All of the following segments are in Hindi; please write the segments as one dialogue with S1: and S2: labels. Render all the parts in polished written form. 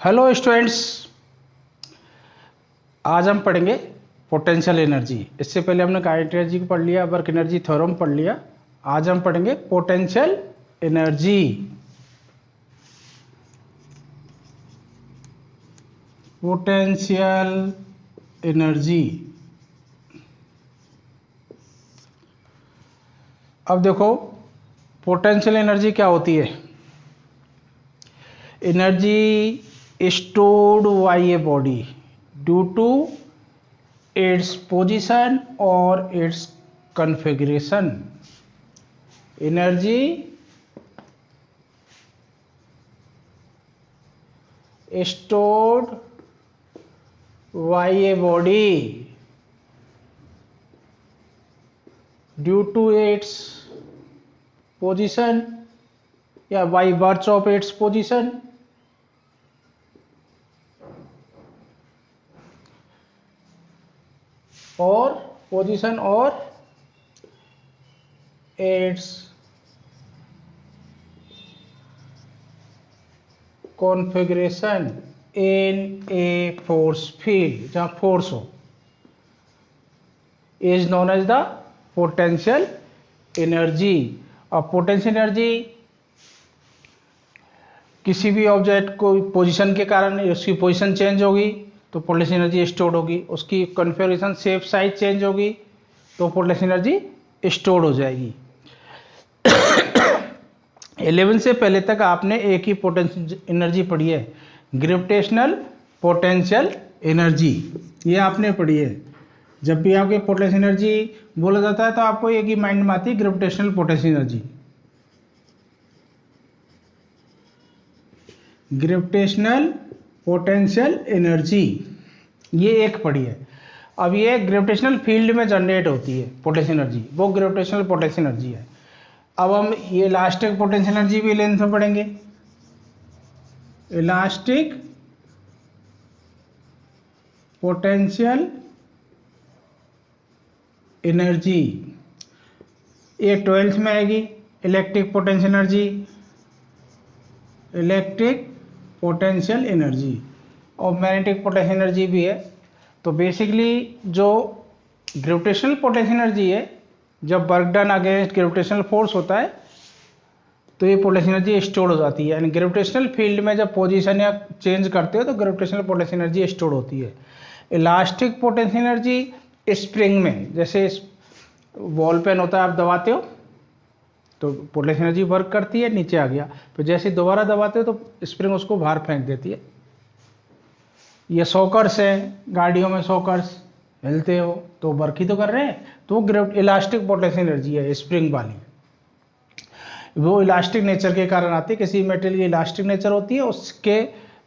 S1: हेलो स्टूडेंट्स, आज हम पढ़ेंगे पोटेंशियल एनर्जी। इससे पहले हमने काइनेटिक एनर्जी को पढ़ लिया, वर्क एनर्जी थ्योरम पढ़ लिया। आज हम पढ़ेंगे पोटेंशियल एनर्जी। Potential energy. अब देखो पोटेंशियल एनर्जी क्या होती है। Energy stored by a body due to its position or its configuration. Energy stored by a body due to its position या by virtue of its position और पोजीशन और its configuration in a force field, जहां फोर्स हो, is known as the potential energy. और पोटेंशियल एनर्जी किसी भी ऑब्जेक्ट को पोजीशन के कारण उसकी पोजीशन चेंज होगी तो पोटेंशियल एनर्जी स्टोर्ड होगी, उसकी कॉन्फ़िगरेशन शेप साइज चेंज होगी तो पोटेंशियल एनर्जी स्टोर्ड हो जाएगी। 11 से पहले तक आपने एक ही पोटेंशियल एनर्जी पढ़ी है, ग्रेविटेशनल पोटेंशियल एनर्जी। ये आपने पढ़ी है। जब भी आपके पोटेंशियल एनर्जी बोला जाता है तो आपको एक ही माइंड में आती है, gravitational potential energy. Gravitational potential energy ये एक पढ़ी है। अब ये ग्रेविटेशनल फील्ड में जनरेट होती है पोटेंशियल एनर्जी, वो ग्रेविटेशनल पोटेंशियल एनर्जी है। अब हम ये इलास्टिक पोटेंशियल एनर्जी भी लेंथ में पढ़ेंगे। इलास्टिक पोटेंशियल एनर्जी ये 12th में आएगी। Electric potential energy, electric potential energy और मैग्नेटिक पोटेंशियल एनर्जी भी है। तो बेसिकली जो ग्रेविटेशनल पोटेंशियल एनर्जी है, जब work done against gravitational force होता है तो ये पोटेंशियल एनर्जी स्टोर हो जाती है। यानी ग्रेविटेशनल फील्ड में जब पोजीशन या चेंज करते हो तो ग्रेविटेशनल पोटेंशियल एनर्जी स्टोर होती है। इलास्टिक पोटेंशियल एनर्जी स्प्रिंग में, जैसे बॉल पेन होता है, आप दबाते हो तो पोटेंशियल एनर्जी वर्क करती है, नीचे आ गया, तो जैसे दोबारा दबाते हो तो स्प्रिंग उसको बाहर फेंक देती है। ये सॉकर्स है, गाड़ियों में सॉकर्स हिलते हो तो वर्क ही तो कर रहे हैं, तो वो इलास्टिक पोटेंशियल एनर्जी है स्प्रिंग वाली। वो इलास्टिक नेचर के कारण आती है, किसी मेटेरियल की इलास्टिक नेचर होती है, उसके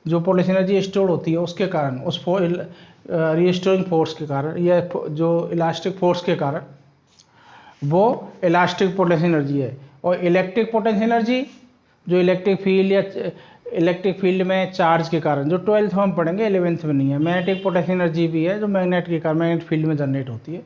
S1: जो पोटेंशियल एनर्जी स्टोर होती है उसके कारण, उस रीस्टोरिंग फोर्स के कारण या जो इलास्टिक फोर्स के कारण वो इलास्टिक पोटेंशियल एनर्जी है। और इलेक्ट्रिक पोटेंशियल एनर्जी जो इलेक्ट्रिक फील्ड या इलेक्ट्रिक फील्ड में चार्ज के कारण, जो 12th में हम पढ़ेंगे, 11th में नहीं है। मैग्नेटिक पोटेंशियल एनर्जी भी है जो मैग्नेट के कारण, मैग्नेट फील्ड में जनरेट होती है।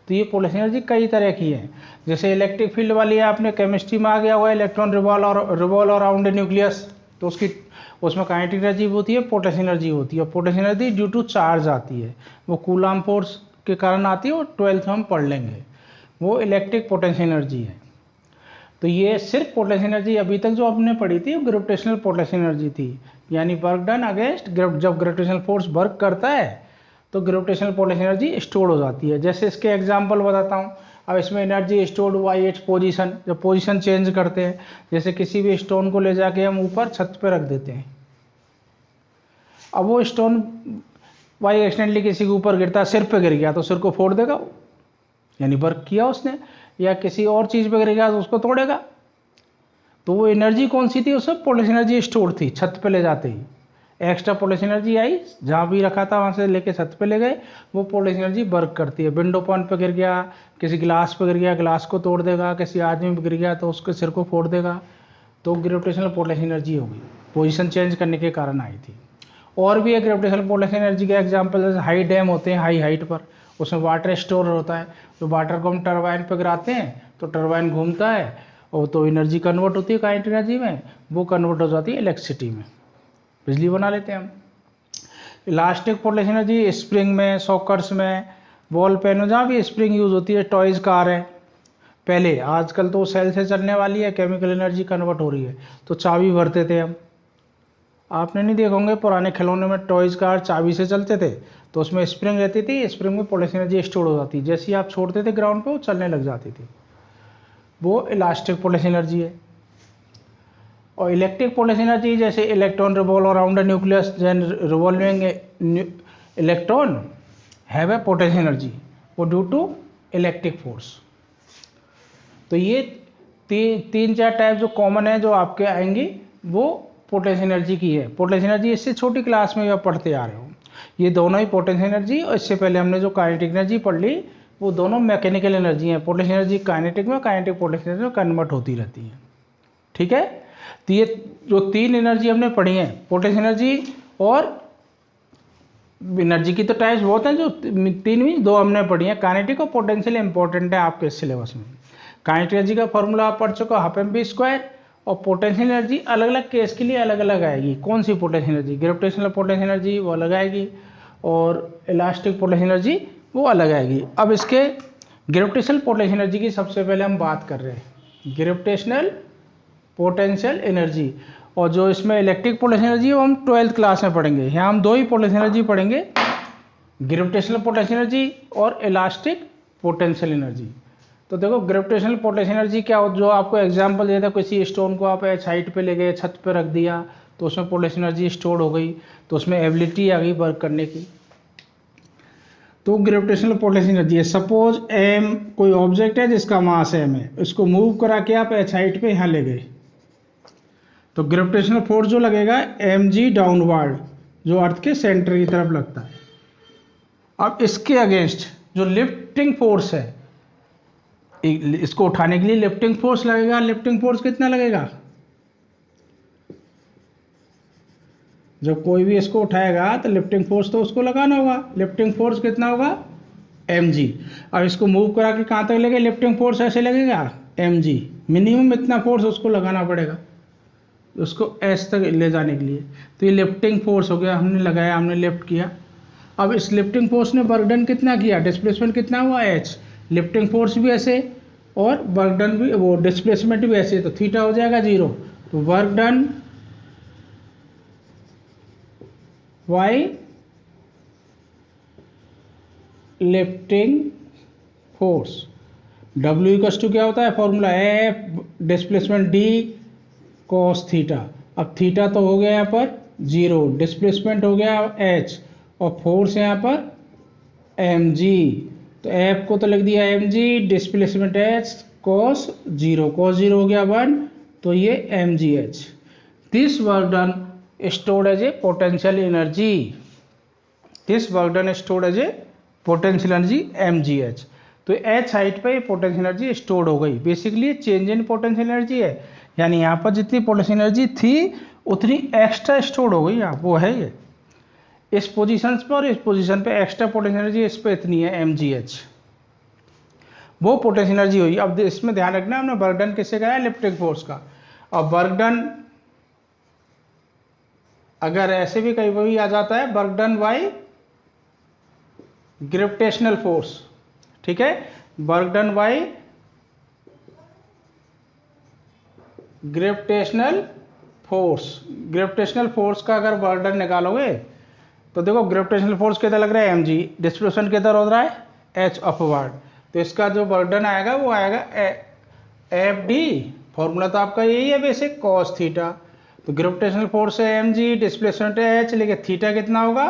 S1: तो ये पोटेंशियल एनर्जी कई तरह की है। जैसे इलेक्ट्रिक फील्ड वाली है, आपने केमिस्ट्री में आ गया हुआ है, इलेक्ट्रॉन रिवॉल्व अराउंड न्यूक्लियस, तो उसमें काइनेटिक एनर्जी होती है, पोटेंशियल एनर्जी होती है। Potential energy due to charge आती है, वो कूलॉम फोर्स के कारण आती है, और 12th में हम पढ़ लेंगे। वो इलेक्ट्रिक पोटेंशियल एनर्जी है। तो ये सिर्फ पोटेंशियल एनर्जी अभी तक जो आपने पढ़ी थी वो ग्रेविटेशनल पोटेंशियल एनर्जी थी, यानी वर्क डन अगेंस्ट, जब ग्रेविटेशनल फोर्स वर्क करता है तो ग्रेविटेशनल पोटेंशियल एनर्जी स्टोर हो जाती है। जैसे इसके एग्जांपल बताता हूँ। अब इसमें energy stored bye its position, जब पोजीशन चेंज करते हैं, जैसे किसी भी स्टोन को ले जाके हम ऊपर छत पर रख देते हैं, अब वो स्टोन बाई एक्सीडेंटली किसी के ऊपर गिरता है, सिर पे गिर गया तो सिर को फोड़ देगा, यानी वर्क किया उसने। या किसी और चीज़ पे गिर गया तो उसको तोड़ेगा। तो वो एनर्जी कौन सी थी, उसमें पोटेंशियल एनर्जी स्टोर थी। छत पे ले जाते ही एक्स्ट्रा पोटेंशियल एनर्जी आई, जहाँ भी रखा था वहाँ से लेके छत पे ले गए, वो पोटेंशियल एनर्जी वर्क करती है। विंडो पॉन पे गिर गया, किसी गिलास पे गिर गया, गिलास को तोड़ देगा, किसी आदमी पे गिर गया तो उसके सिर को फोड़ देगा। तो ग्रेविटेशनल पोटेंशियल एनर्जी होगी, पोजीशन चेंज करने के कारण आई थी। और भी एक ग्रेविटेशनल पोटेंशियल एनर्जी के एग्जाम्पल, जैसे हाई डैम होते हैं, हाई हाइट पर, उसमें वाटर स्टोर होता है, तो वाटर को हम टरबाइन पर गिराते हैं तो टरबाइन घूमता है और तो एनर्जी कन्वर्ट होती है काइनेटिक एनर्जी में, वो कन्वर्ट हो जाती है इलेक्ट्रिसिटी में। बिजली बना लेते हैं हम। इलास्टिक पोटेंशियल एनर्जी स्प्रिंग में, सॉकर्स में, बॉल पेन में, जहाँ भी स्प्रिंग यूज़ होती है, टॉयज़ कार है पहले, आजकल तो सेल से चलने वाली है, केमिकल एनर्जी कन्वर्ट हो रही है। तो चाबी भरते थे हम, आपने नहीं देखे होंगे पुराने खिलौने में टॉयज़ कार चाबी से चलते थे, तो उसमें स्प्रिंग रहती थी, स्प्रिंग में पोटेंशियल एनर्जी स्टोर हो जाती, जैसे ही आप छोड़ते थे ग्राउंड पे वो चलने लग जाती थी, वो इलास्टिक पोटेंशियल एनर्जी है। और इलेक्ट्रिक पोटेंशियल एनर्जी जैसे electron revolve around the nucleus, then revolving electron have a potential energy, वो ड्यू टू इलेक्ट्रिक फोर्स। तो ये तीन चार टाइप जो कॉमन है जो आपके आएंगी, वो पोटेंशियल एनर्जी की है। पोटेंशियल एनर्जी इससे छोटी क्लास में आप पढ़ते आ रहे हो, ये दोनों ही पोटेंशियल एनर्जी, और इससे पहले हमने जो काइनेटिक एनर्जी पढ़ ली, वो दोनों मैकेनिकल एनर्जी हैं। पोटेंशियल एनर्जी काइनेटिक में, काइनेटिक पोटेंशियल एनर्जी में कन्वर्ट होती रहती है। ठीक है, तो ये जो तीन एनर्जी हमने पढ़ी हैं, पोटेंशियल एनर्जी और एनर्जी की तो टाइप्स बहुत हैं, जो तीन भी दो हमने पढ़ी हैं, काइनेटिक और पोटेंशियल इंपॉर्टेंट है आपके सिलेबस में। काइनेटिक एनर्जी का फॉर्मूला आप पढ़ चुका, ½ और पोटेंशियल एनर्जी अलग अलग केस के लिए अलग अलग आएगी। कौन सी potential energy, gravitational potential energy वो अलग आएगी, और इलास्टिक पोटेंशियल एनर्जी वो अलग आएगी। अब इसके ग्रेविटेशनल पोटेंशियल एनर्जी की सबसे पहले हम बात कर रहे हैं, ग्रेविटेशनल पोटेंशियल एनर्जी। और जो इसमें इलेक्ट्रिक पोटेंशियल एनर्जी है वो हम 12th क्लास में पढ़ेंगे। यहाँ हम दो ही पोटेंशियल एनर्जी पढ़ेंगे, ग्रेविटेशनल पोटेंशियल एनर्जी और इलास्टिक पोटेंशियल एनर्जी। तो देखो ग्रेविटेशनल पोटेंशियल एनर्जी क्या हो, जो आपको एग्जांपल दिया था, किसी स्टोन को आप एच हाइट पे ले गए, छत पे रख दिया, तो उसमें पोटेंशियल एनर्जी स्टोर हो गई, तो उसमें एबिलिटी आ गई वर्क करने की, तो ग्रेविटेशनल पोटेंशियल एनर्जी है। सपोज एम कोई ऑब्जेक्ट है जिसका मास एम है, इसको मूव करा के आप एच हाइट पे यहाँ ले गए, तो ग्रेविटेशनल फोर्स जो लगेगा mg डाउनवर्ड, जो अर्थ के सेंटर की तरफ लगता है। अब इसके अगेंस्ट जो लिफ्टिंग फोर्स है, इसको उठाने के लिए लिफ्टिंग फोर्स लगेगा। लिफ्टिंग फोर्स कितना लगेगा, जब कोई भी इसको उठाएगा तो लिफ्टिंग फोर्स तो उसको लगाना होगा, लिफ्टिंग फोर्स कितना होगा mg। अब इसको मूव करा के कहाँ तक लेंगे, लिफ्टिंग फोर्स ऐसे लगेगा mg, मिनिमम इतना फोर्स उसको लगाना पड़ेगा उसको एस तक ले जाने के लिए। तो ये लिफ्टिंग फोर्स हो गया, हमने लगाया, हमने लिफ्ट किया। अब इस लिफ्टिंग फोर्स ने वर्क डन कितना किया, डिस्प्लेसमेंट कितना हुआ h, लिफ्टिंग फोर्स भी ऐसे और वर्क डन भी, वो डिस्प्लेसमेंट भी ऐसे, तो थीटा हो जाएगा 0। तो work done y lifting force, W equals to क्या होता है formula, F displacement d cos theta. अब थीटा तो हो गया यहाँ पर 0, डिस्प्लेसमेंट हो गया h, और फोर्स यहाँ पर mg, तो F को तो लिख दिया mg, displacement h, cos 0, cos 0 हो गया 1, तो ये mgh। This work done stored as a potential energy, this work done stored as a potential energy mgh। तो h हाइट पे पोटेंशियल एनर्जी स्टोर्ड हो गई। Basically change in potential energy है, यानी यहाँ पर जितनी पोटेंशियल एनर्जी थी उतनी एक्स्ट्रा स्टोर्ड हो गई, वो है ये इस पोजीशन पर, और इस पोजीशन पे एक्स्ट्रा पोटेंशियल एनर्जी इस पे इतनी है mgh, वो पोटेंशियल एनर्जी हुई। अब इसमें ध्यान रखना, हमने वर्क डन किससे कराया, लिफ्टिंग फोर्स का। और वर्क डन अगर ऐसे भी कहीं भी आ जाता है, work done by gravitational force, ठीक है, work done by gravitational force. Gravitational force का अगर वर्क डन निकालोगे तो देखो ग्रेविटेशनल फोर्स किधर लग रहा है mg, डिस्प्लेसमेंट किधर हो रहा है h अपवर्ड, तो इसका जो वर्क डन आएगा वो आएगा fd, फॉर्मूला तो आपका यही है बेसिक, cos थीटा। तो ग्रेविटेशनल फोर्स है mg, डिस्प्लेसमेंट है h, लेकिन थीटा कितना होगा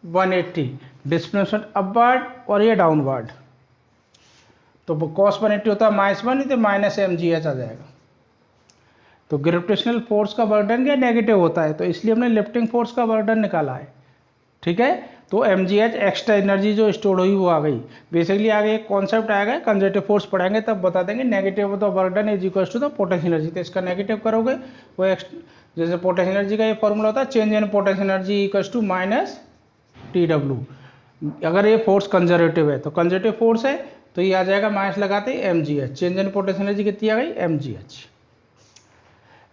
S1: 180, डिस्प्लेसमेंट अपवर्ड और ये डाउनवर्ड, तो cos 180 होता है -1, तो माइनस mgh आ जाएगा। तो ग्रेविटेशनल फोर्स का वर्क डन क्या नेगेटिव होता है, तो इसलिए हमने लिफ्टिंग फोर्स का वर्क डन निकाला है, ठीक है। तो mgh एक्स्ट्रा एनर्जी जो स्टोर हुई वो आ गई। बेसिकली आगे एक कॉन्सेप्ट आएगा, कंजर्वेटिव फोर्स पढ़ाएंगे तब बता देंगे, नेगेटिव तो work done is equal to the potential energy, तो इसका नेगेटिव करोगे वो जैसे पोटेंशियल एनर्जी का ये फॉर्मूला होता है, change in potential energy equal to minus TW। अगर ये फोर्स कंजर्वेटिव है तो कंजर्वेटिव फोर्स है तो ये आ जाएगा माइनस लगाते mgh, change in potential energy कितनी आ गई mgh।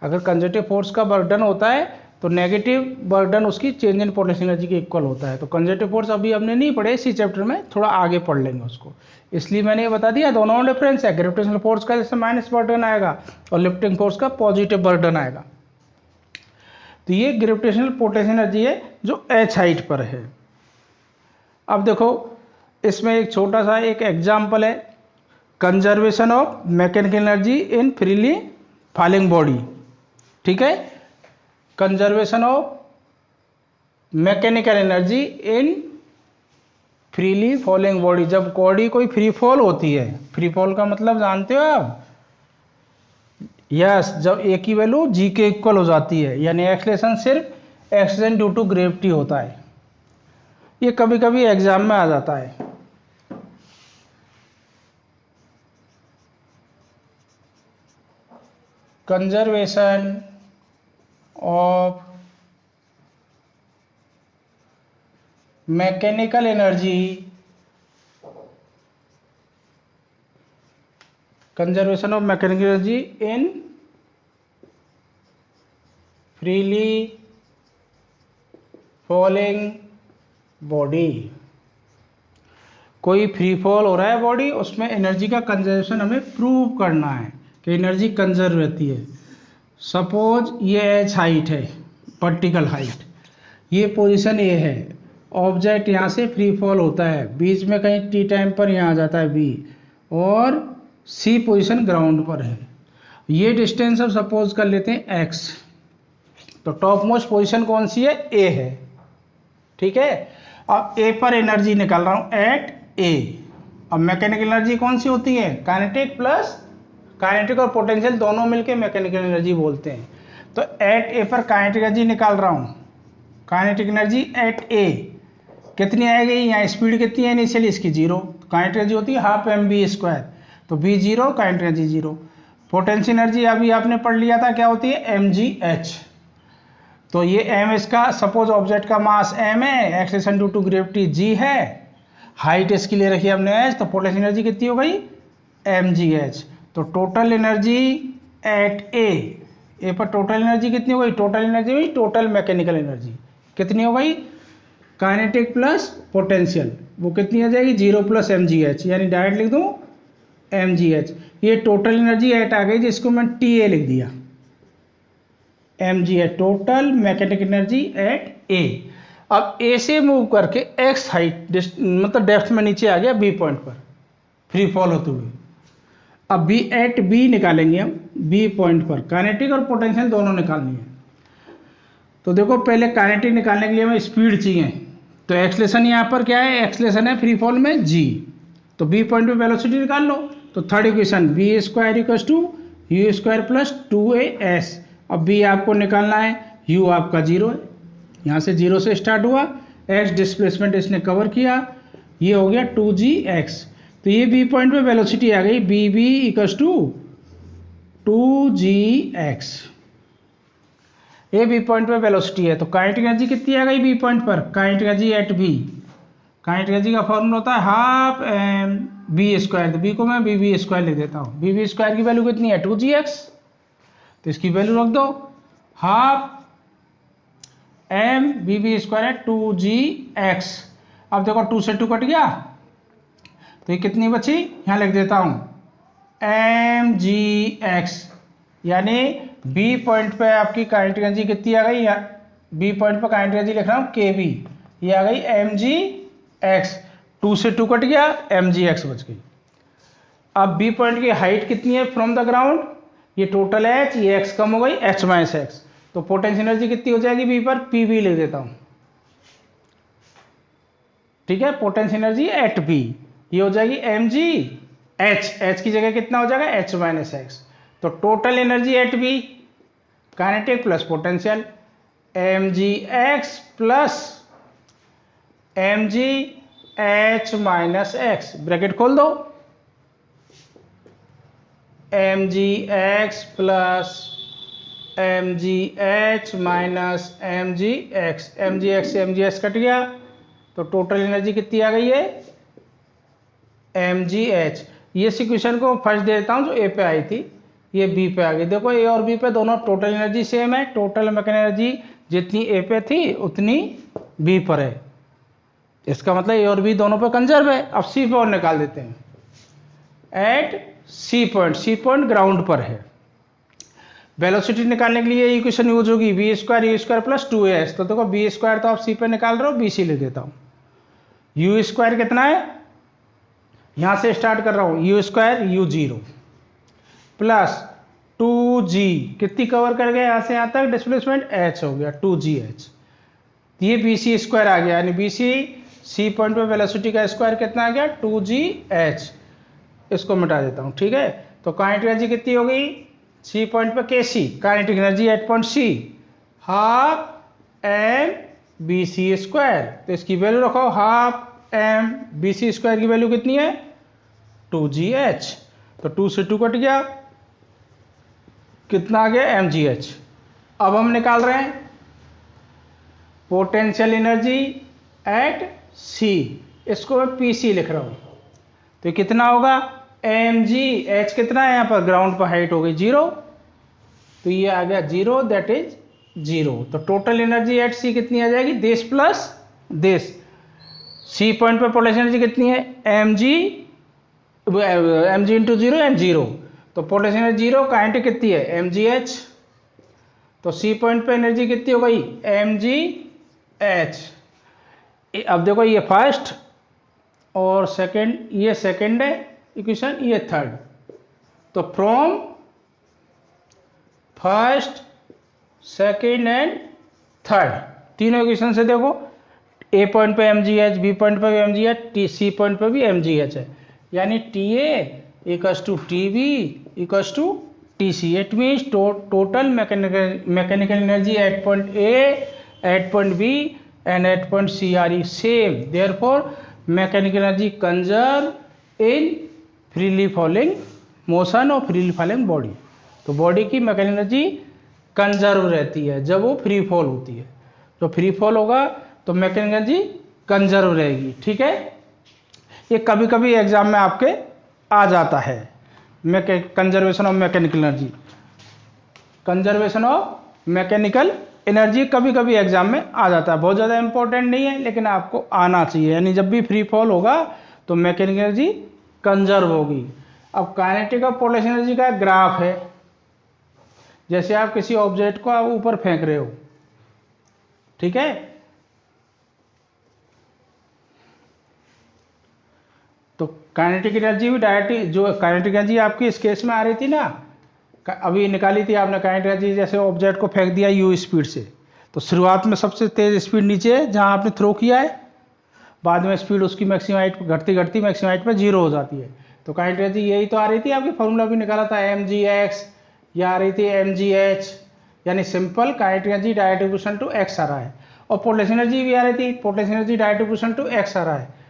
S1: अगर कंजर्वेटिव फोर्स का वर्क डन होता है तो नेगेटिव बर्डन उसकी चेंज इन पोटेंशियल एनर्जी के इक्वल होता है। तो कंजर्वेटिव फोर्स अभी हमने नहीं पढ़े इसी चैप्टर में, थोड़ा आगे पढ़ लेंगे उसको, इसलिए मैंने ये बता दिया दोनों में डिफरेंस है। ग्रेविटेशनल फोर्स का जैसे माइनस बर्डन आएगा और लिफ्टिंग फोर्स का पॉजिटिव बर्डन आएगा। तो ये ग्रेविटेशनल पोटेंशियल एनर्जी है जो h हाइट पर है। अब देखो इसमें एक छोटा सा एक एग्जाम्पल है, conservation of mechanical energy in freely falling body. ठीक है, conservation of mechanical energy in freely falling body. जब बॉडी कोई फ्री फॉल होती है, फ्री फॉल का मतलब जानते हो आप, यस, जब ए की वैल्यू जी के इक्वल हो जाती है, यानी एक्सलेशन सिर्फ एक्सलेशन ड्यू टू ग्रेविटी होता है। ये कभी कभी एग्जाम में आ जाता है। Conservation of mechanical energy, conservation of mechanical energy in freely falling body. कोई फ्री फॉल हो रहा है बॉडी, उसमें एनर्जी का कंजर्वेशन हमें प्रूव करना है कि एनर्जी कंजर्व रहती है। सपोज ये एच हाइट है, वर्टिकल हाइट, ये पोजीशन ए है, ऑब्जेक्ट यहाँ से फ्री फॉल होता है, बीच में कहीं टी टाइम पर यहाँ आ जाता है बी, और सी पोजीशन ग्राउंड पर है। ये डिस्टेंस अब सपोज कर लेते हैं एक्स, तो टॉप मोस्ट पोजीशन कौन सी है, ए है। ठीक है, अब ए पर एनर्जी निकाल रहा हूँ एट ए। अब मैकेनिकल एनर्जी कौन सी होती है, काइनेटिक प्लस, काइनेटिक और पोटेंशियल दोनों मिलके मैकेनिकल एनर्जी बोलते हैं। तो एट ए पर काइनेटिक एनर्जी निकाल रहा हूँ, काइनेटिक एनर्जी एट ए कितनी आएगी, यहाँ स्पीड कितनी है इनिशियली इसकी 0, काइनेटिक एनर्जी होती है हाफ एम बी स्क्वायर, तो v 0, kinetic energy 0। Potential energy अभी आपने पढ़ लिया था क्या होती है, एम जी एच। तो ये एम इसका, सपोज ऑब्जेक्ट का मास एम है, acceleration due to gravity G है, हाइट इसकी ले रखी है हमने एच, तो पोटेंशियल एनर्जी कितनी हो गई, एम जी एच। तो टोटल एनर्जी एट ए पर टोटल एनर्जी कितनी हो गई, टोटल एनर्जी हुई टोटल मैकेनिकल एनर्जी कितनी हो गई, काइनेटिक प्लस पोटेंशियल, वो कितनी आ जाएगी 0 प्लस एम जी एच, यानी डायरेक्ट लिख दूँ एम जी एच। ये टोटल एनर्जी एट आ गई जिसको मैं टी ए लिख दिया, M ji H total mechanical energy at A. अब ए से मूव करके एक्स हाइट मतलब डेप्थ में नीचे आ गया बी पॉइंट पर फ्री फॉल होते हुए। अब बी एट बी निकालेंगे हम, बी पॉइंट पर काइनेटिक और पोटेंशियल दोनों निकालनी है। तो देखो पहले काइनेटिक निकालने के लिए हमें स्पीड चाहिए, तो एक्सलेशन यहाँ पर क्या है, एक्सलेशन है फ्री फॉल में जी, तो बी पॉइंट पे वेलोसिटी निकाल लो। तो third equation v square equals to u square plus 2as। अब बी आपको निकालना है, यू आपका 0 है, यहाँ से 0 से स्टार्ट हुआ, एक्स डिस्प्लेसमेंट इसने कवर किया, ये हो गया 2gx। तो ये बी पॉइंट पे वेलोसिटी आ गई B B equals to 2gx। ये बी पॉइंट पे वेलोसिटी है, तो काइनेटिक एनर्जी कितनी आ गई बी पॉइंट पर, kinetic energy at B, kinetic energy का फॉर्मूला होता है हाफ एम बी स्क्वायर, तो बी को मैं बी बी स्क्वायर लिख देता हूँ। बी बी स्क्वायर की वैल्यू कितनी है 2gx, तो इसकी वैल्यू रख दो, half M v B square है 2gx। अब देखो 2 से 2 कट गया, तो ये कितनी बची, यहाँ लिख देता हूँ एम जी एक्स, यानी बी पॉइंट पे आपकी काइनेटिक एनर्जी कितनी आ गई, बी पॉइंट पे काइनेटिक एनर्जी लिख रहा हूँ के बी, ये आ गई एम जी एक्स। 2 से 2 कट गया, एम जी एक्स बच गई। अब बी पॉइंट की हाइट कितनी है फ्रॉम द ग्राउंड, ये टोटल एच, ये एक्स कम हो गई एच माइनस एक्स, तो पोटेंशियल एनर्जी कितनी हो जाएगी बी पर, पी बी लिख देता हूँ। ठीक है, पोटेंशियल एनर्जी एट बी, ये हो जाएगी एम जी एच, एच की जगह कितना हो जाएगा एच माइनस एक्स। तो total energy at B kinetic plus potential m g x plus M G h minus x, bracket खोल दो, m g x plus M G h minus m g x, m g x से एम जी एक्स कट गया, तो टोटल एनर्जी कितनी आ गई है एम जी एच। ये इक्वेशन को फर्स्ट दे देता हूँ जो ए पे आई थी, ये बी पे आ गई। देखो ए और बी पे दोनों टोटल एनर्जी सेम है, टोटल मैकेनिकल एनर्जी जितनी ए पे थी उतनी बी पर है। इसका मतलब ए और बी दोनों पे कंजर्व है। अब सी पे और निकाल देते हैं। एट सी पॉइंट ग्राउंड पर है। वेलोसिटी निकालने के लिए इक्वेशन यूज होगी v square u square plus 2as। तो देखो बी स्क्वायर तो आप सी पे निकाल रहे हो, बी सी लिख देता हूँ। यू स्क्वायर कितना है, यहां से स्टार्ट कर रहा हूं, you square you 0 plus 2g, कितनी कवर कर गया यहां से यहां तक डिस्प्लेसमेंट, h हो गया 2gh। ये बी सी स्क्वायर आ गया, यानी बी सी पॉइंट पे वेलोसिटी का स्क्वायर कितना आ गया 2gh। इसको मिटा देता हूँ, ठीक है। तो काइनेटिक एनर्जी कितनी हो गई सी पॉइंट पे K C, kinetic energy at point C half M V C square. तो इसकी वैल्यू रखो half M V C square की वैल्यू कितनी है 2gh। तो 2 से 2 कट गया, कितना आ गया mgh। अब हम निकाल रहे हैं पोटेंशियल एनर्जी एट सी, इसको मैं पीसी लिख रहा हूं। तो कितना होगा mg, h कितना है यहाँ पर ग्राउंड पर हाइट हो गई 0, तो ये आ गया 0, दैट इज 0। तो टोटल एनर्जी एट सी कितनी आ जाएगी, this plus this. C point पर पोटेंशियल एनर्जी कितनी है mg इंटू 0 एंड 0। तो पोटेंशियल एनर्जी 0, काइनेटिक कितनी है mgh। तो सी पॉइंट पे एनर्जी कितनी हो गई mgh। अब देखो ये फर्स्ट और सेकंड, ये सेकंड है इक्वेशन, ये थर्ड। तो from first second and third तीनों इक्वेशन से देखो ए पॉइंट पे mgh, बी पॉइंट पे भी mgh, सी पॉइंट पे भी mgh है, यानी TA equals to TB equals to TC। It means total mechanical energy at point A, at point B and at point C are the same. Therefore mechanical energy conserve in freely falling motion और फ्रीली फॉलिंग बॉडी। तो बॉडी की मैकेनिकल एनर्जी कंजर्व रहती है जब वो फ्री फॉल होती है। तो फ्री फॉल होगा तो मैकेनिकल एनर्जी कंजर्व रहेगी, ठीक है। ये कभी कभी एग्जाम में आपके आ जाता है, conservation of mechanical energy. Conservation of mechanical energy कभी कभी एग्जाम में आ जाता है, बहुत ज़्यादा इंपॉर्टेंट नहीं है लेकिन आपको आना चाहिए। यानी जब भी फ्री फॉल होगा तो मैकेनिकल एनर्जी कंजर्व होगी। अब काइनेटिक और पोटेंशियल एनर्जी का ग्राफ है, जैसे आप किसी ऑब्जेक्ट को आप ऊपर फेंक रहे हो, ठीक है। तो काइनेटिक एनर्जी भी डायरेक्टली, जो काइनेटिक एनर्जी आपकी इस केस में आ रही थी ना, अभी निकाली थी आपने काइनेटिक एनर्जी, जैसे ऑब्जेक्ट को फेंक दिया यू स्पीड से, तो शुरुआत में सबसे तेज स्पीड नीचे है जहां आपने थ्रो किया है, बाद में स्पीड उसकी मैक्सिमम हाइट घटती घटती मैक्सिमम हाइट पे 0 हो जाती है। तो काइनेटिक एनर्जी यही तो आ रही थी, आपकी फॉर्मूला भी निकाला था mgx, या आ रही थी mgh, यानी simple kinetic energy direct proportional to x आ रहा है। और पोटेंशियल एनर्जी भी आ रही थी, potential energy direct proportional to x आ रहा है।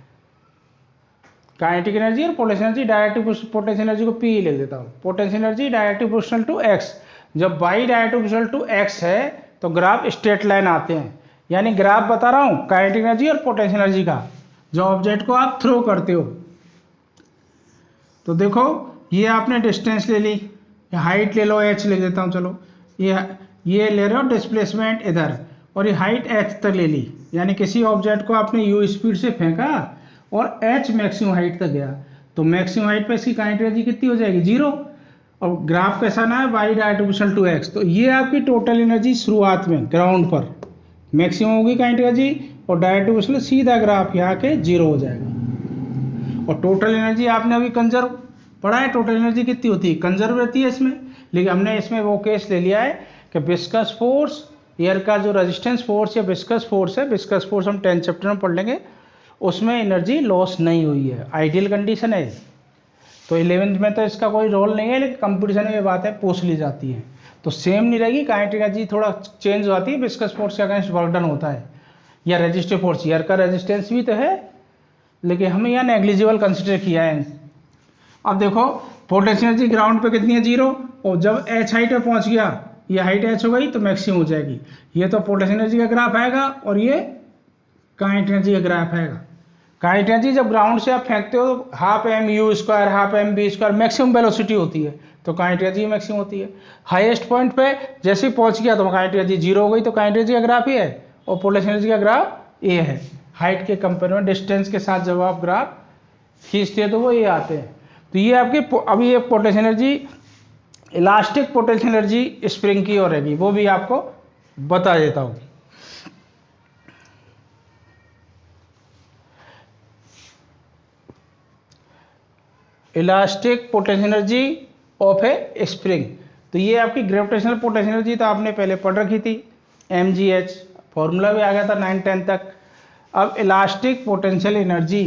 S1: काइनेटिक एनर्जी और potential energy direct, potential energy को P लिख देता हूँ, potential energy direct proportional to x। जब y direct proportional to x है तो ग्राफ स्ट्रेट लाइन आते हैं, यानी ग्राफ बता रहा हूँ काइनेटिक एनर्जी और पोटेंशियल एनर्जी का, जो ऑब्जेक्ट को आप थ्रो करते हो। तो देखो ये आपने डिस्टेंस ले ली, हाइट ले लो, h लिख देता हूँ, चलो ये ले रहे हो डिस्प्लेसमेंट इधर, और ये हाइट h तक ले ली, यानी किसी ऑब्जेक्ट को आपने u स्पीड से फेंका और h मैक्सिमम हाइट तक गया, तो मैक्सिमम हाइट पे इसकी काइनेटिक एनर्जी कितनी हो जाएगी 0। और ग्राफ कैसा ना है y direct proportional to x। तो ये आपकी टोटल एनर्जी शुरुआत में ग्राउंड पर मैक्सिमम होगी काइनेटिक एनर्जी, और डायरेक्ट प्रोपोर्शनल सीधा ग्राफ यहाँ के 0 हो जाएगा। और टोटल एनर्जी आपने अभी कंजर्व पढ़ा है, टोटल एनर्जी कितनी होती है, कंजर्व रहती है इसमें। लेकिन हमने इसमें वो केस ले लिया है कि विस्कस फोर्स, एयर का जो रेजिस्टेंस फोर्स या विस्कस फोर्स है, विस्कस फोर्स हम 10th चैप्टर में पढ़ लेंगे, उसमें एनर्जी लॉस नहीं हुई है, आइडियल कंडीशन है। तो 11th में तो इसका कोई रोल नहीं है, लेकिन कंपटीशन में ये बात है पूछ ली जाती है। तो सेम नहीं रहेगी, काइनेटिक एनर्जी थोड़ा चेंज हो जाती है, विस्कस फोर्स के अगेंस्ट वर्क डन होता है, या रेजिस्टिव फोर्स, एयर का रेजिस्टेंस भी तो है, लेकिन हमें यहाँ नेग्लिजिबल कंसिडर किया है। अब देखो पोटेंशियल एनर्जी ग्राउंड पे कितनी है 0, और जब h हाइट पे पहुंच गया, ये हाइट h हो गई तो मैक्सिमम हो जाएगी। ये तो पोटेंशियल एनर्जी का ग्राफ आएगा और ये काइनेटिक एनर्जी का ग्राफ आएगा। काइनेटिक एनर्जी जब ग्राउंड से आप फेंकते हो तो half m u square half M v square maximum velocity होती है, तो काइनेटिक एनर्जी मैक्सिमम होती है। हाईएस्ट पॉइंट पे जैसे ही पहुंच गया तो काइनेटिक एनर्जी जीरो हो गई, तो काइनेटिक एनर्जी का ग्राफ ये है और पोटेंशियल एनर्जी का ग्राफ ये है। हाइट के कंपेयर में डिस्टेंस के साथ जब आप ग्राफ खींचते हैं तो वो ये आते हैं। तो ये आपके अभी ये potential energy, elastic potential energy spring की और रहेगी, वो भी आपको बता देता हूँ। Elastic potential energy of A spring, तो ये आपकी ग्रेविटेशनल पोटेंशियल एनर्जी तो आपने पहले पढ़ रखी थी, mgh, फॉर्मूला भी आ गया था 9-10 तक। अब elastic potential energy,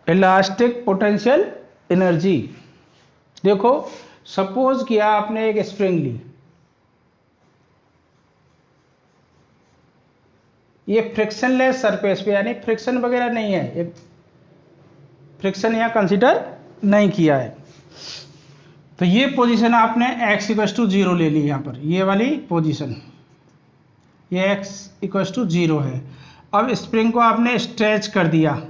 S1: elastic potential energy, देखो सपोज किया आपने एक स्प्रिंग ली, ये फ्रिक्शनलेस सरफेस पे, यानी फ्रिक्शन वगैरह नहीं है, एक फ्रिक्शन यहाँ कंसीडर नहीं किया है। तो ये पोजीशन आपने x = 0 ले ली, यहाँ पर ये वाली पोजीशन, ये x = 0 है। अब स्प्रिंग को आपने स्ट्रेच कर दिया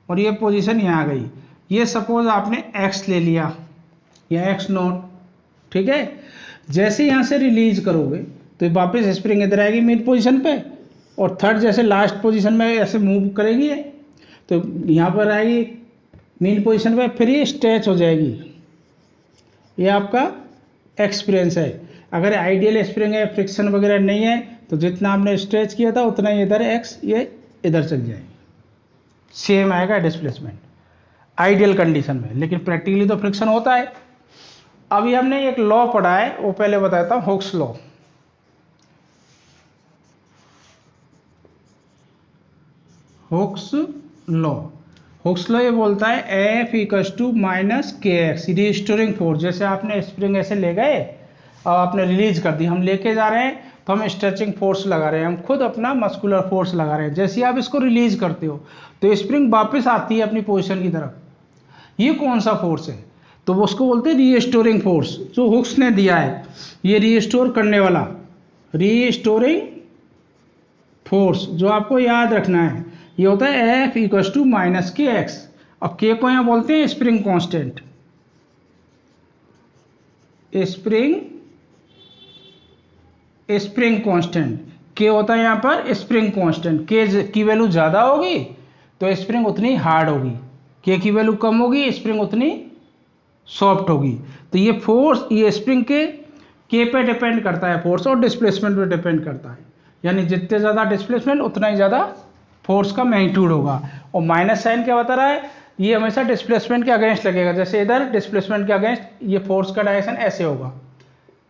S1: और ये पोजीशन यहाँ आ गई। ये सपोज आपने x ले लिया, या x0, ठीक है। जैसे यहाँ से रिलीज करोगे तो वापस स्प्रिंग इधर आएगी मिड पोजीशन पे, और थर्ड जैसे लास्ट पोजीशन में ऐसे मूव करेगी तो यहाँ पर आएगी मिड पोजीशन पे, फिर ये स्ट्रेच हो जाएगी। ये आपका एक्सपीरियंस है। अगर आइडियल स्प्रिंग है, फ्रिक्शन वगैरह नहीं है, तो जितना आपने स्ट्रेच किया था उतना ही इधर x ये इधर चल जाएगी, सेम आएगा डिस्प्लेसमेंट आइडियल कंडीशन में। लेकिन प्रैक्टिकली तो फ्रिक्शन होता है। अभी हमने एक लॉ पढ़ा है, वो पहले बताता हूँ, Hooke's law. Hooke's law, Hooke's law ये बोलता है F = -kx, रीस्टोरिंग फोर्स। जैसे आपने स्प्रिंग ऐसे ले गए और आपने रिलीज कर दी, हम लेके जा रहे हैं तो हम स्ट्रेचिंग फोर्स लगा रहे हैं, हम खुद अपना मस्कुलर फोर्स लगा रहे हैं। जैसे आप इसको रिलीज करते हो तो स्प्रिंग वापस आती है अपनी पोजीशन की तरफ। ये कौन सा फोर्स है? तो वो उसको बोलते हैं रीस्टोरिंग फोर्स, जो हुक्स ने दिया है। ये रीस्टोर करने वाला, रीस्टोरिंग फोर्स जो आपको याद रखना है, ये होता है F = -kx। और k को यहाँ बोलते हैं spring constant, spring constant. k होता है यहाँ पर स्प्रिंग कांस्टेंट। k की वैल्यू ज़्यादा होगी तो स्प्रिंग उतनी हार्ड होगी, k की वैल्यू कम होगी स्प्रिंग उतनी सॉफ्ट होगी। तो ये फोर्स, ये स्प्रिंग के k पे डिपेंड करता है फोर्स, और डिस्प्लेसमेंट पे डिपेंड करता है। यानी जितने ज़्यादा डिस्प्लेसमेंट उतना ही ज़्यादा फोर्स का मैग्नीट्यूड होगा। और माइनस साइन क्या बता रहा है? ये हमेशा डिस्प्लेसमेंट के अगेंस्ट लगेगा। जैसे इधर डिस्प्लेसमेंट के अगेंस्ट ये फोर्स का डायरेक्शन ऐसे होगा,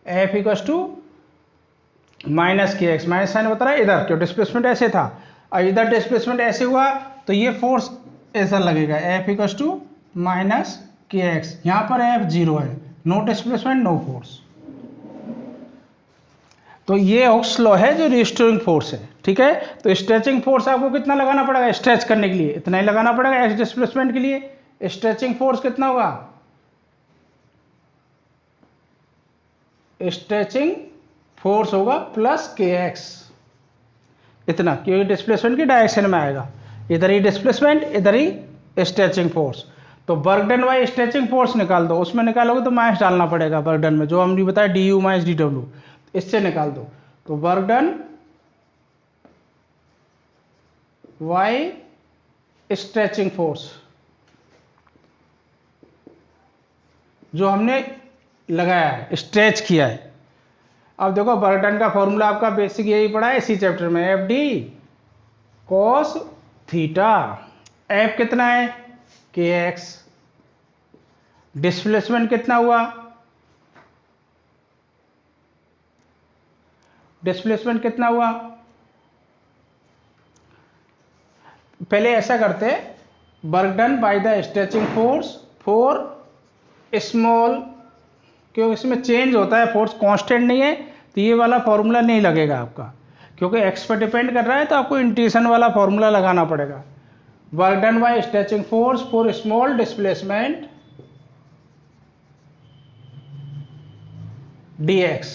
S1: F = -kx। माइनस साइन बता रहा है इधर, क्यों डिस्प्लेसमेंट ऐसे था, और इधर डिस्प्लेसमेंट ऐसे हुआ तो ये फोर्स ऐसा लगेगा, F = -kx। यहाँ पर F 0 है, नो डिस्प्लेसमेंट नो फोर्स। तो ये हुक्स लॉ है जो रिस्टोरिंग फोर्स है, ठीक है। तो स्ट्रेचिंग फोर्स आपको कितना लगाना पड़ेगा स्ट्रेच करने के लिए? इतना ही लगाना पड़ेगा x डिस्प्लेसमेंट के लिए। स्ट्रेचिंग फोर्स कितना होगा? स्ट्रेचिंग फोर्स होगा +kx, इतना, क्योंकि डिस्प्लेसमेंट की डायरेक्शन में आएगा। इधर ही डिस्प्लेसमेंट, इधर ही स्ट्रेचिंग फोर्स। तो work done by stretching force निकाल दो, उसमें निकालोगे तो माइनस डालना पड़ेगा वर्क डन में, जो हमने बताया du - dw, इससे निकाल दो। तो work done by stretching force जो हमने लगाया है, स्ट्रेच किया है। अब देखो वर्क डन का फॉर्मूला आपका बेसिक यही पड़ा है इसी चैप्टर में, FD cos थीटा। F कितना है? kx। डिस्प्लेसमेंट कितना हुआ? डिस्प्लेसमेंट कितना हुआ? पहले ऐसा करते, work done by the stretching force for small, क्योंकि इसमें चेंज होता है, फोर्स कांस्टेंट नहीं है, तो ये वाला फॉर्मूला नहीं लगेगा आपका, क्योंकि x पर डिपेंड कर रहा है तो आपको इंटीग्रेशन वाला फॉर्मूला लगाना पड़ेगा। Work done by stretching force for small displacement dx।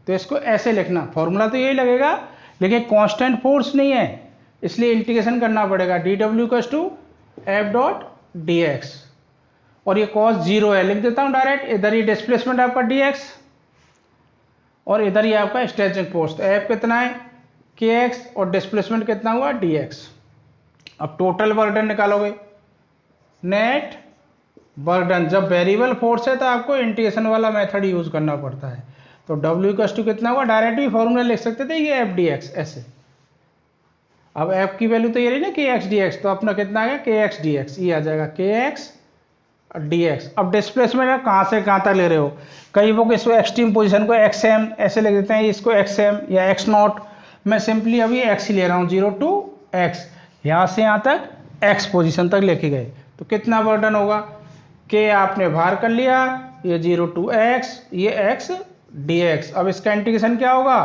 S1: तो इसको ऐसे लिखना, फॉर्मूला तो यही लगेगा लेकिन कांस्टेंट फोर्स नहीं है, इसलिए इंटीग्रेशन करना पड़ेगा dw f डॉट dx। और ये कॉस जीरो है, लिख देता हूं डायरेक्ट, इधर ये डिस्प्लेसमेंट आपका dx और इधर ये आपका स्ट्रेचिंग फोर्स। तो f कितना है kx और डिस्प्लेसमेंट कितना हुआ dx। अब टोटल वर्क डन निकालोगे, नेट वर्क डन। जब वेरिएबल फोर्स है तो आपको इंटीग्रेशन वाला मेथड यूज करना पड़ता है। तो W कितना हुआ, डायरेक्ट भी फॉर्मूला लिख सकते थे, ये f dx ऐसे। अब f की वैल्यू तो ये रही ना kx dx, तो अपना कितना आ गया kx dx, ये आ जाएगा kx dx। अब डिस्प्लेसमेंट है, कहाँ से कहाँ तक ले रहे हो, कई लोग इसको एक्सट्रीम पोजीशन को xm ऐसे लिख देते हैं, इसको xm या x नॉट। मैं सिंपली अभी x ही ले रहा हूँ, 0 to x, यहाँ से यहाँ तक x पोजीशन तक लेके गए। तो कितना बर्डन होगा, k आपने बाहर कर लिया, ये 0 to x, ये x dx। अब इसका इंटीग्रेशन क्या होगा,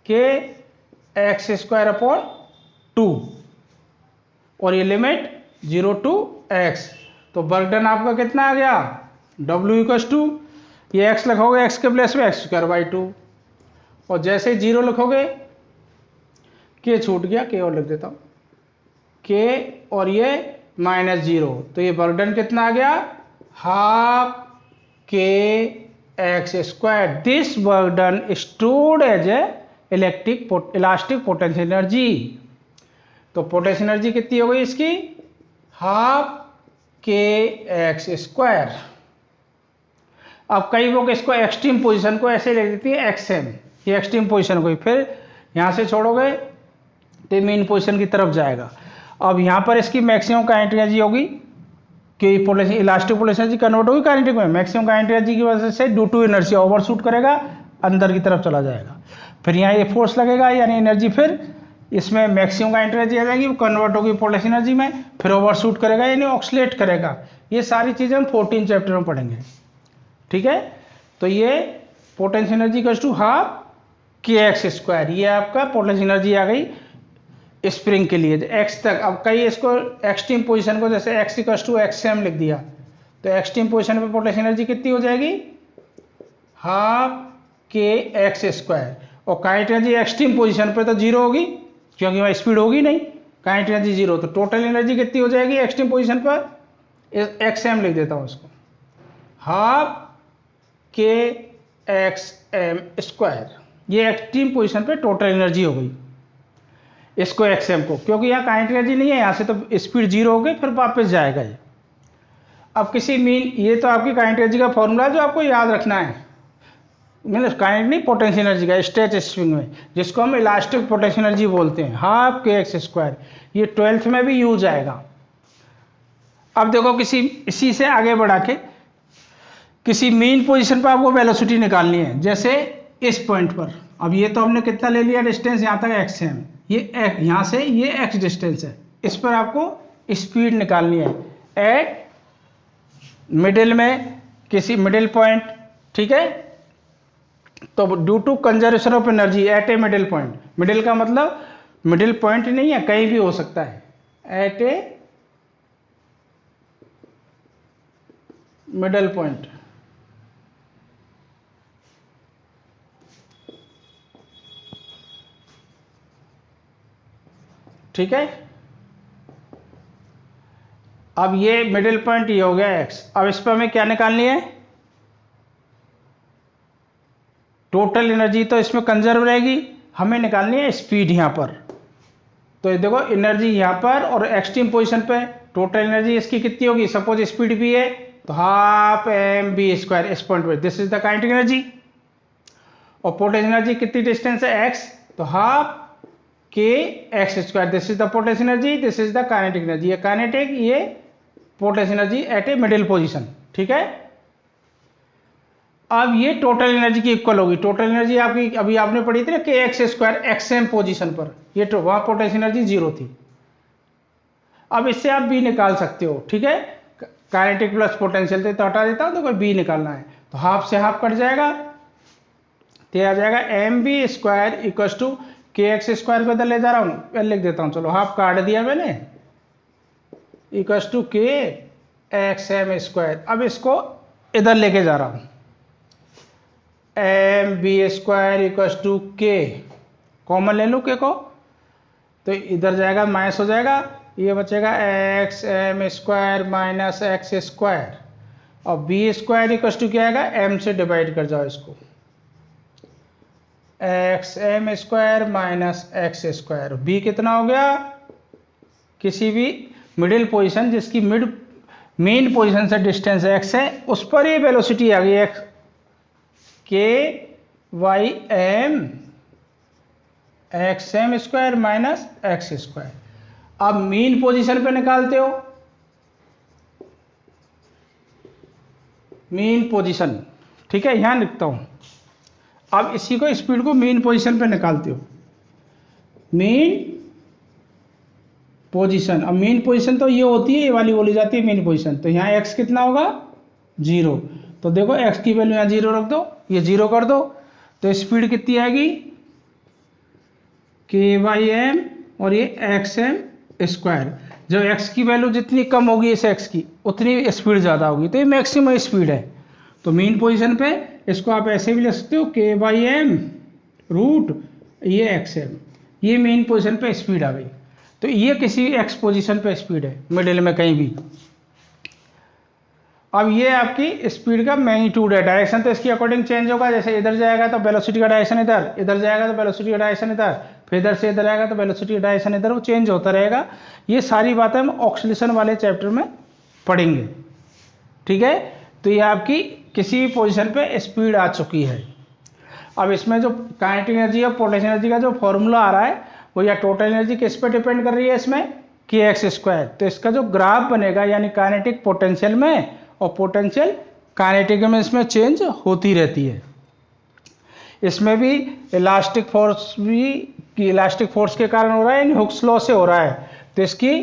S1: k x स्क्वायर अपॉन 2 और ये लिमिट 0 to x। तो वर्क डन आपका कितना आ गया, W ये x लिखोगे x के प्लेस में x स्क्वायर बाई 2 और जैसे 0 लिखोगे k छूट गया, k और लिख देता हूँ k और ये -0। तो ये वर्क डन कितना आ गया, half k x square. This work done stored as a elastic potential energy. तो पोटेंशियल एनर्जी कितनी हो गई इसकी, हाफ के एक्स स्क्वायर। अब कई लोग इसको एक्सट्रीम पोजीशन को ऐसे लिख देती है xm, ये एक्सट्रीम पोजीशन को, फिर यहाँ से छोड़ोगे तो मेन पोजीशन की तरफ जाएगा। अब यहाँ पर इसकी मैक्सिमम काइनेटिक एनर्जी होगी कि इलास्टिक पोटेंशियल एनर्जी कन्वर्ट होगी काइनेटिक में, मैक्सिमम काइनेटिक एनर्जी की वजह से ड्यू टू इनर्शिया ओवरशूट करेगा, अंदर की तरफ चला जाएगा। फिर यहाँ ये फोर्स लगेगा यानी एनर्जी, फिर इसमें मैक्सिमम काइनेटिक एनर्जी आ जाएगी, वो कन्वर्ट होगी पोटेंशियल एनर्जी में, फिर ओवरशूट करेगा यानी ऑक्सीलेट करेगा। ये सारी चीज़ें हम 14 चैप्टर में पढ़ेंगे, ठीक है। तो ये potential energy equals to half k x square, ये आपका पोटेंशियल एनर्जी आ गई स्प्रिंग के लिए x तक। अब कई इसको एक्सट्रीम पोजीशन को जैसे x इक्वल्स टू xm लिख दिया, तो एक्सट्रीम पोजीशन पे पोटेंशियल एनर्जी कितनी हो जाएगी, हाफ के एक्स स्क्वायर। और काइनेटिक एनर्जी एक्सट्रीम पोजीशन पे तो 0 होगी क्योंकि वहाँ स्पीड होगी नहीं, काइनेटिक एनर्जी 0। तो टोटल एनर्जी कितनी हो जाएगी एक्सट्रीम पोजीशन पर, xm लिख देता हूँ इसको, half k x m square. ये एक्सट्रीम पोजीशन पे टोटल एनर्जी हो गई इसको xm को, क्योंकि यहाँ काइनेटिक एनर्जी नहीं है, यहाँ से तो स्पीड 0 हो गई, फिर वापस जाएगा ये। अब किसी मीन, ये तो आपकी काइनेटिक एनर्जी का फॉर्मूला जो आपको याद रखना है, मतलब काइनेटिक नहीं पोटेंशियल एनर्जी का स्ट्रेच स्विंग में, जिसको हम इलास्टिक पोटेंशियल एनर्जी बोलते हैं, हाफ के एक्स स्क्वायर। ये 12th में भी यूज आएगा। अब देखो किसी इसी से आगे बढ़ा के किसी मेन पोजीशन पर आपको वेलोसिटी निकालनी है, जैसे इस पॉइंट पर। अब ये तो हमने कितना ले लिया डिस्टेंस, यहाँ तक xm, ये यहाँ से ये x डिस्टेंस है, इस पर आपको स्पीड निकालनी है एट मिडिल में, किसी मिडिल पॉइंट, ठीक है। तो due to conservation of energy at a middle point, middle का मतलब मिडिल पॉइंट नहीं है, कहीं भी हो सकता है, एट ए मिडिल पॉइंट, ठीक है। अब ये मिडिल पॉइंट ये हो गया x। अब इस पर हमें क्या निकालनी है, टोटल एनर्जी तो इसमें कंजर्व रहेगी, हमें निकालनी है स्पीड यहाँ पर। तो ये देखो एनर्जी यहाँ पर और एक्सट्रीम पोजीशन पे टोटल एनर्जी इसकी कितनी होगी, सपोज स्पीड भी है तो हाफ एम बी स्क्वायर इस पॉइंट पे, this is the kinetic energy. और पोटेंशियल एनर्जी कितनी डिस्टेंस है x, तो half k x square, this is the potential energy, this is the kinetic energy. ये काइनेटिक, ये potential energy at a middle position, ठीक है। अब ये टोटल एनर्जी की इक्वल होगी, टोटल एनर्जी आपकी अभी आपने पढ़ी थी ना के एक्स स्क्वायर xm पोजीशन पर, ये तो वहां पोटेंशियल एनर्जी 0 थी। अब इससे आप b निकाल सकते हो, ठीक है। काइनेटिक प्लस पोटेंशियल तो हटा देता हूं, तो कोई b निकालना है तो हाफ से हाफ कट जाएगा, तो आ जाएगा m v square equal to k x square को इधर ले जा रहा हूँ, लिख देता हूँ, चलो हाफ काट दिया मैंने, equals to k x m square. अब इसको इधर लेके जा रहा हूं, m v square equals to k, common ले लूँ के को, तो इधर जाएगा माइनस हो जाएगा, ये बचेगा x m square minus x square, और बी स्क्वायर इक्वल्स टू क्या आएगा, एम से डिवाइड कर जाओ इसको, x m square minus x square. V कितना हो गया, किसी भी मिडिल पोजीशन जिसकी मेन पोजीशन से डिस्टेंस एक्स है उस पर ये वेलोसिटी आ गई x k y m x m square minus x square. अब मीन पोजीशन पे निकालते हो, मीन पोजीशन, ठीक है, यहां लिखता हूं। अब इसी को स्पीड को मीन पोजीशन पे निकालते हो, मीन पोजीशन। अब मीन पोजीशन तो ये होती है, ये वाली बोली जाती है मीन पोजीशन। तो यहाँ x कितना होगा, 0। तो देखो x की वैल्यू यहाँ 0 रख दो, ये 0 कर दो, तो स्पीड कितनी आएगी, के वाई एम और ये एक्स एम स्क्वायर। जब x की वैल्यू जितनी कम होगी इस x की, उतनी स्पीड ज़्यादा होगी, तो ये मैक्सिमम स्पीड है। तो मीन पोजीशन पे इसको आप ऐसे भी लिख सकते हो, के बाई एम रूट ये एक्स एम, ये मेन पोजीशन पे स्पीड आ गई। तो ये किसी एक्स पोजीशन पे स्पीड है, मिडिल में कहीं भी। अब ये आपकी स्पीड का मैग्नीट्यूड है, डायरेक्शन तो इसकी अकॉर्डिंग चेंज होगा, जैसे इधर जाएगा तो वेलोसिटी का डायरेक्शन इधर, इधर जाएगा तो वेलोसिटी का डायरेक्शन इधर, फिर इधर से इधर आएगा तो वेलोसिटी का डायरेक्शन इधर, वो चेंज होता रहेगा। ये सारी बातें हम ऑक्सीलेशन वाले चैप्टर में पढ़ेंगे, ठीक है। तो ये आपकी किसी भी पोजीशन पे स्पीड आ चुकी है। अब इसमें जो काइनेटिक एनर्जी और पोटेंशियल एनर्जी का जो फॉर्मूला आ रहा है वो या टोटल एनर्जी किस पे डिपेंड कर रही है, इसमें के एक्स स्क्वायर। तो इसका जो ग्राफ बनेगा, यानी काइनेटिक पोटेंशियल में और पोटेंशियल काइनेटिक में, इसमें चेंज होती रहती है। इसमें भी इलास्टिक फोर्स इलास्टिक फोर्स के कारण हो रहा है, यानी हुक्स लॉ से हो रहा है। तो इसकी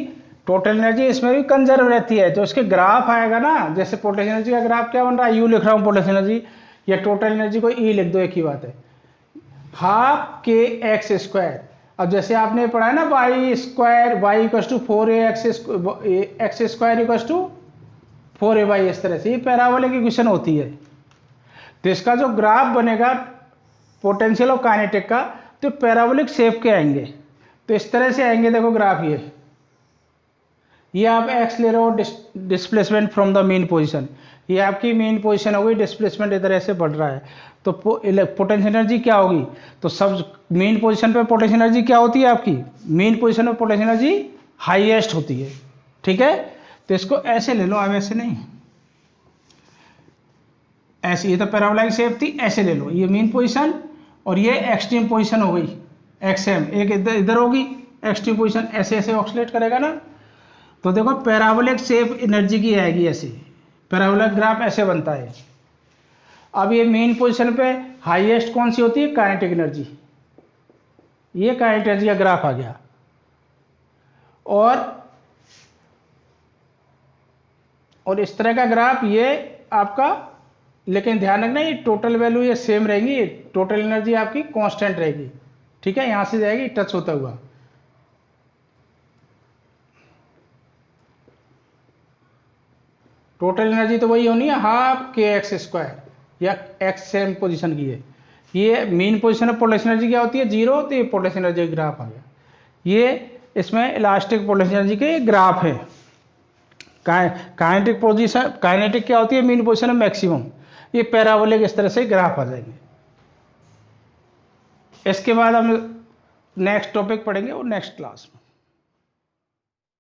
S1: टोटल एनर्जी इसमें भी कंजर्व रहती है। तो इसके ग्राफ आएगा ना, जैसे पोटेंशियल एनर्जी का ग्राफ क्या बन रहा है, यू लिख रहा हूँ पोटेंशियल एनर्जी, या टोटल एनर्जी को ई लिख दो, एक ही बात है, हाफ के एक्स स्क्वायर। अब जैसे आपने पढ़ा है ना y square, y equals to 4x square equals to 4ay, इस तरह से ये पैराबोलिक इक्वेशन होती है। तो इसका जो ग्राफ बनेगा पोटेंशियल और काइनेटिक का, तो पैराबोलिक शेप के आएंगे। तो इस तरह से आएंगे, देखो ग्राफ ये आप x ले रहे हो, displacement from the main position, ये आपकी मेन पोजीशन हो गई, डिस्प्लेसमेंट इधर ऐसे बढ़ रहा है। तो पोटेंशियल एनर्जी क्या होगी, तो सब मेन पोजीशन पे पोटेंशियल एनर्जी क्या होती है आपकी, मेन पोजीशन में पोटेंशियल एनर्जी हाईएस्ट होती है, ठीक है। तो इसको ऐसे ले लो, अब ऐसे नहीं, ऐसे, ये तो पैराबोलिक शेप थी, ऐसे ले लो, ये मेन पोजीशन और ये एक्सट्रीम पोजीशन हो गई एक्स एम, एक इधर होगी एक्सट्रीम पोजीशन, ऐसे ऐसे ऑक्सीलेट करेगा ना। तो देखो पैराबोलिक शेप एनर्जी की आएगी ऐसे, पैराबोलिक ग्राफ ऐसे बनता है। अब ये मेन पोजीशन पे हाईएस्ट कौन सी होती है, काइनेटिक एनर्जी, ये काइनेटिक एनर्जी का ग्राफ आ गया। और इस तरह का ग्राफ ये आपका, लेकिन ध्यान रखना ये टोटल वैल्यू ये सेम रहेगी, टोटल एनर्जी आपकी कांस्टेंट रहेगी, ठीक है, यहां से जाएगी टच होता हुआ। टोटल एनर्जी तो वही होनी है, हाफ के एक्स स्क्वायर, या एक्स सेम पोजीशन की है। ये मेन पोजीशन में पोटेंशियल एनर्जी क्या होती है, 0, तो ये पोटेंशियल एनर्जी ग्राफ आ गया। ये इसमें इलास्टिक पोटेंशियल एनर्जी के ग्राफ है। काइनेटिक पोजीशन, काइनेटिक क्या होती है, मेन पोजीशन में मैक्सिमम, ये पैराबोलिक इस तरह से ग्राफ आ जाएंगे। इसके बाद हम नेक्स्ट टॉपिक पढ़ेंगे वो नेक्स्ट क्लास में।